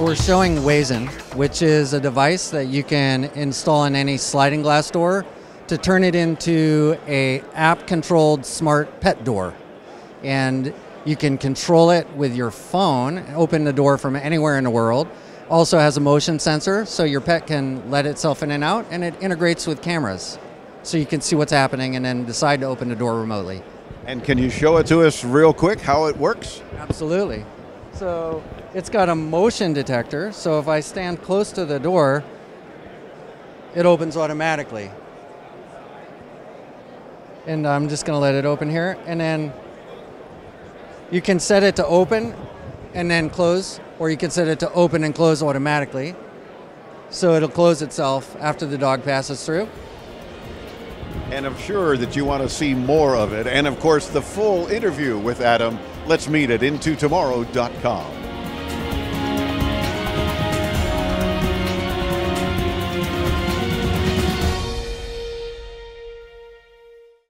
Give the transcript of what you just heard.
we're showing Wayzn, which is a device that you can install in any sliding glass door to turn it into a app-controlled smart pet door. And you can control it with your phone, open the door from anywhere in the world. Also has a motion sensor, so your pet can let itself in and out, and it integrates with cameras. So you can see what's happening and then decide to open the door remotely. And can you show it to us real quick how it works? Absolutely. So it's got a motion detector, so if I stand close to the door, it opens automatically. And I'm just going to let it open here, and then you can set it to open and then close, or you can set it to open and close automatically. So it'll close itself after the dog passes through. And I'm sure that you want to see more of it. And of course, the full interview with Adam, let's meet at intotomorrow.com.